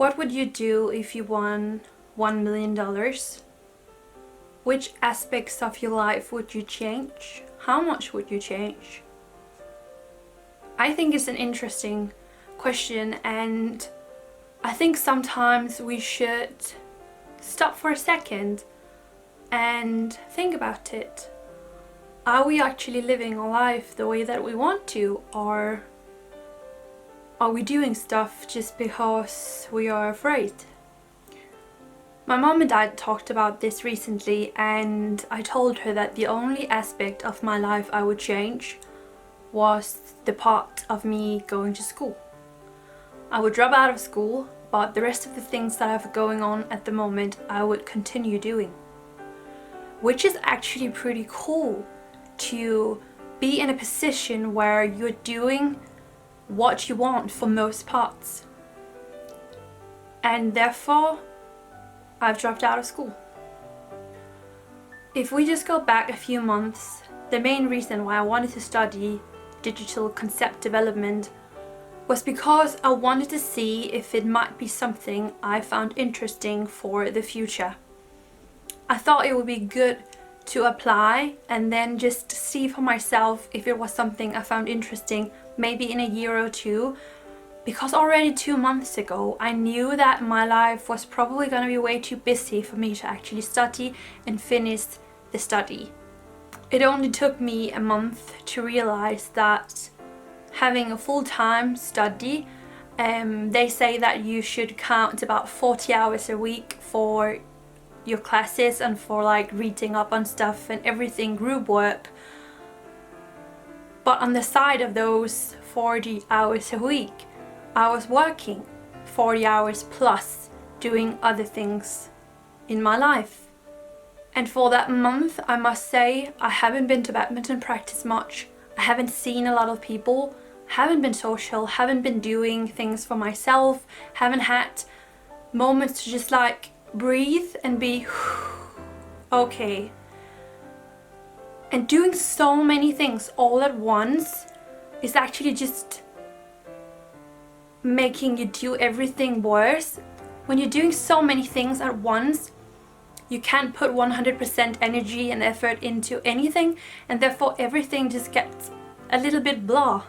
What would you do if you won $1 million? Which aspects of your life would you change? How much would you change? I think it's an interesting question, and I think sometimes we should stop for a second and think about it. Are we actually living a life the way that we want to, or are we doing stuff just because we are afraid? My mom and dad talked about this recently, and I told her that the only aspect of my life I would change was the part of me going to school. I would drop out of school, but the rest of the things that I have going on at the moment I would continue doing. Which is actually pretty cool, to be in a position where you're doing what you want for most parts. And therefore, I've dropped out of school. If we just go back a few months, the main reason why I wanted to study digital concept development was because I wanted to see if it might be something I found interesting for the future. I thought it would be good to apply and then just see for myself if it was something I found interesting, maybe in a year or two, because already 2 months ago I knew that my life was probably going to be way too busy for me to actually study and finish the study. It only took me a month to realize that having a full-time study, they say that you should count about 40 hours a week for your classes and for like reading up on stuff and everything, group work. But on the side of those 40 hours a week, I was working 40 hours plus doing other things in my life. And for that month, I must say, I haven't been to badminton practice much. I haven't seen a lot of people, haven't been social, haven't been doing things for myself, haven't had moments to just like breathe and be okay. And doing so many things all at once is actually just making you do everything worse. When you're doing so many things at once, you can't put 100% energy and effort into anything, and therefore everything just gets a little bit blah.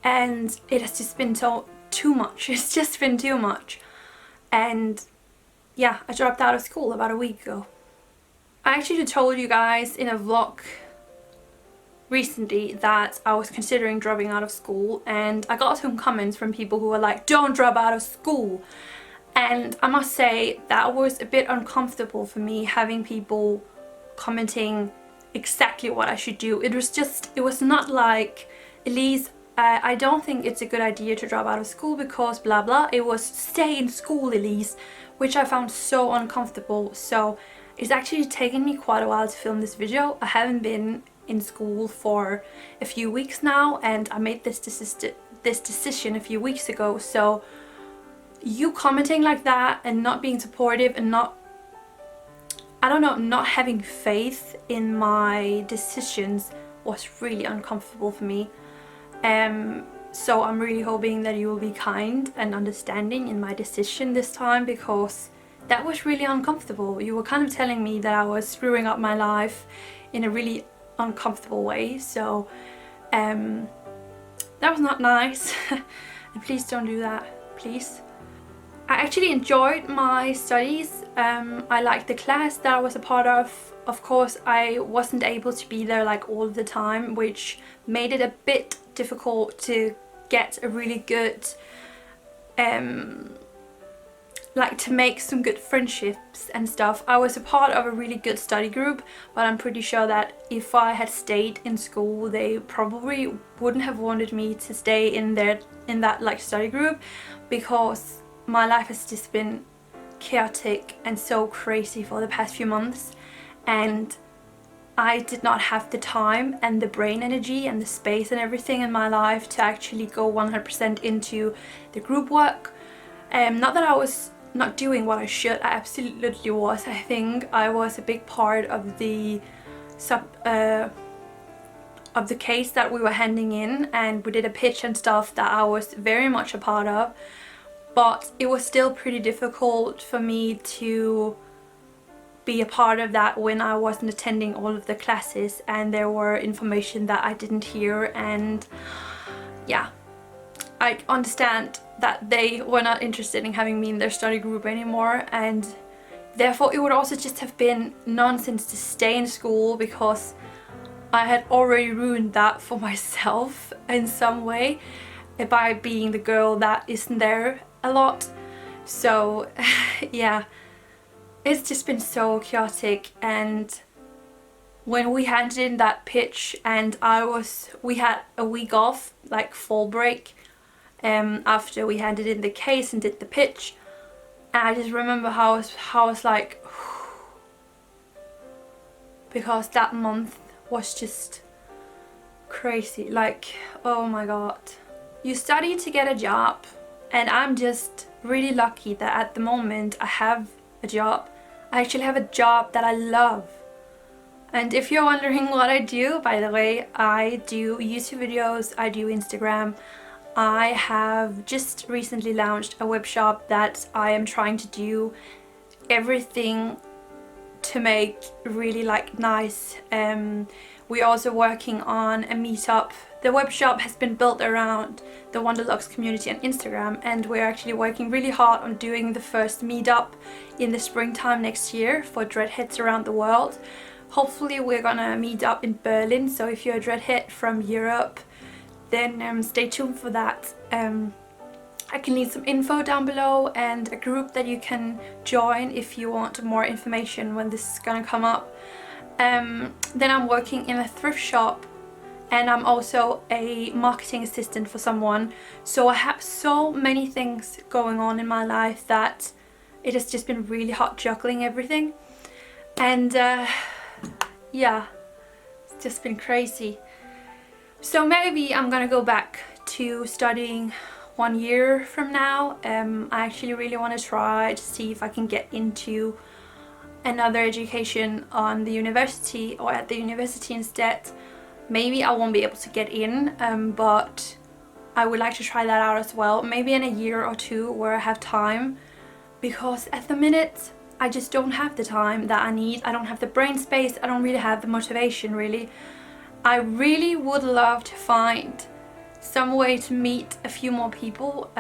And it has just been too much. It's just been too much. And yeah, I dropped out of school about a week ago. I actually told you guys in a vlog recently that I was considering dropping out of school, and I got some comments from people who were like, don't drop out of school. And I must say that was a bit uncomfortable for me, having people commenting exactly what I should do. It was not like, Elise, I don't think it's a good idea to drop out of school because blah blah. It was stay in school, Elise, which I found so uncomfortable. So it's actually taken me quite a while to film this video. I haven't been in school for a few weeks now, and I made this decision a few weeks ago. So you commenting like that and not being supportive and not having faith in my decisions was really uncomfortable for me. So I'm really hoping that you will be kind and understanding in my decision this time, because that was really uncomfortable. You were kind of telling me that I was screwing up my life in a really uncomfortable way, so that was not nice. And please don't do that, please. I actually enjoyed my studies. I liked the class that I was a part of. Of course, I wasn't able to be there like all the time, which made it a bit difficult to get a really good like to make some good friendships and stuff. I was a part of a really good study group, but I'm pretty sure that if I had stayed in school, they probably wouldn't have wanted me to stay in that like study group, because my life has just been chaotic and so crazy for the past few months, and I did not have the time and the brain energy and the space and everything in my life to actually go 100% into the group work. Not that I was not doing what I should, I absolutely was. I think I was a big part of the case that we were handing in, and we did a pitch and stuff that I was very much a part of. but it was still pretty difficult for me to be a part of that when I wasn't attending all of the classes and there were information that I didn't hear. And yeah, I understand that they were not interested in having me in their study group anymore, and therefore it would also just have been nonsense to stay in school, because I had already ruined that for myself in some way by being the girl that isn't there a lot. So yeah, it's just been so chaotic. And when we handed in that pitch and we had a week off, like fall break, after we handed in the case and did the pitch, and I just remember how I was like because that month was just crazy. Like, oh my god. You study to get a job, and I'm just really lucky that at the moment I have a job. I actually have a job that I love. And if you're wondering what I do, by the way, I do YouTube videos, I do Instagram. I have just recently launched a web shop that I am trying to do everything to make really like nice. We're also working on a meetup. The web shop has been built around the Wanderlux community on Instagram, and we're actually working really hard on doing the first meetup in the springtime next year for dreadheads around the world. Hopefully we're gonna meet up in Berlin, so if you're a dreadhead from Europe, then stay tuned for that. I can leave some info down below and a group that you can join if you want more information when this is gonna come up. Then I'm working in a thrift shop, and I'm also a marketing assistant for someone. So I have so many things going on in my life that it has just been really hard juggling everything. And yeah, it's just been crazy. So maybe I'm gonna go back to studying 1 year from now. I actually really want to try to see if I can get into another education on the university or at the university instead. Maybe I won't be able to get in, but I would like to try that out as well. Maybe in a year or two where I have time, because at the minute I just don't have the time that I need. I don't have the brain space. I don't really have the motivation really. I really would love to find some way to meet a few more people,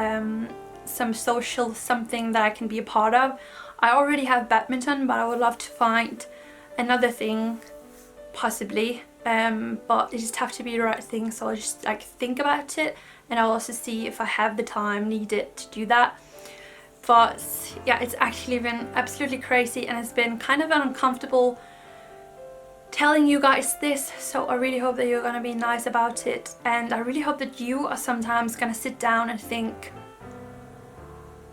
some social something that I can be a part of. I already have badminton, but I would love to find another thing possibly, but it just have to be the right thing. So I'll just like think about it, and I'll also see if I have the time needed to do that. But yeah, it's actually been absolutely crazy, and it's been kind of uncomfortable telling you guys this, so I really hope that you're gonna be nice about it, and I really hope that you are sometimes gonna sit down and think,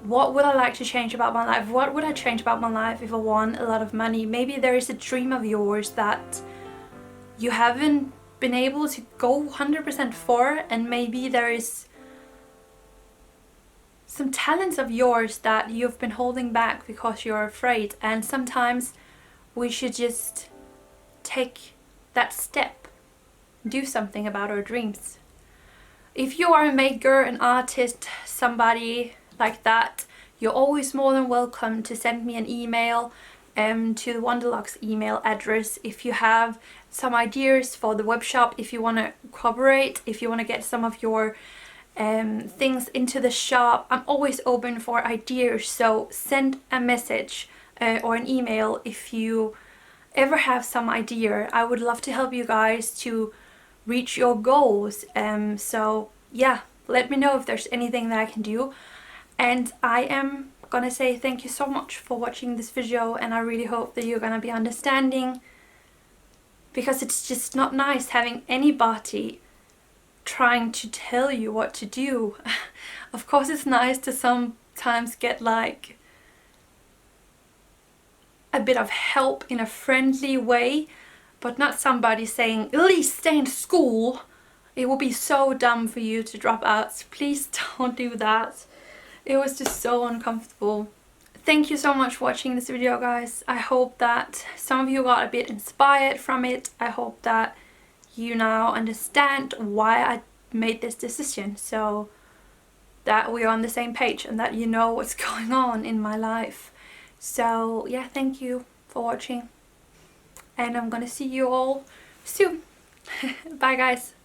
what would I like to change about my life? What would I change about my life if I won a lot of money? Maybe there is a dream of yours that you haven't been able to go 100% for, and maybe there is some talents of yours that you've been holding back because you're afraid. And sometimes we should just take that step, do something about our dreams. If you are a maker, an artist, somebody like that, you're always more than welcome to send me an email to the Wanderlux email address. If you have some ideas for the web shop, if you want to cooperate, if you want to get some of your things into the shop, I'm always open for ideas. So send a message or an email if you ever have some idea. I would love to help you guys to reach your goals. So yeah, let me know if there's anything that I can do. And I am gonna say thank you so much for watching this video, and I really hope that you're gonna be understanding, because it's just not nice having anybody trying to tell you what to do. Of course it's nice to sometimes get like a bit of help in a friendly way, but not somebody saying, Elise, stay in school. It would be so dumb for you to drop out. So please don't do that. It was just so uncomfortable. Thank you so much for watching this video, guys. I hope that some of you got a bit inspired from it. I hope that you now understand why I made this decision. So that we are on the same page and that you know what's going on in my life. So yeah, thank you for watching, and I'm gonna see you all soon. Bye guys.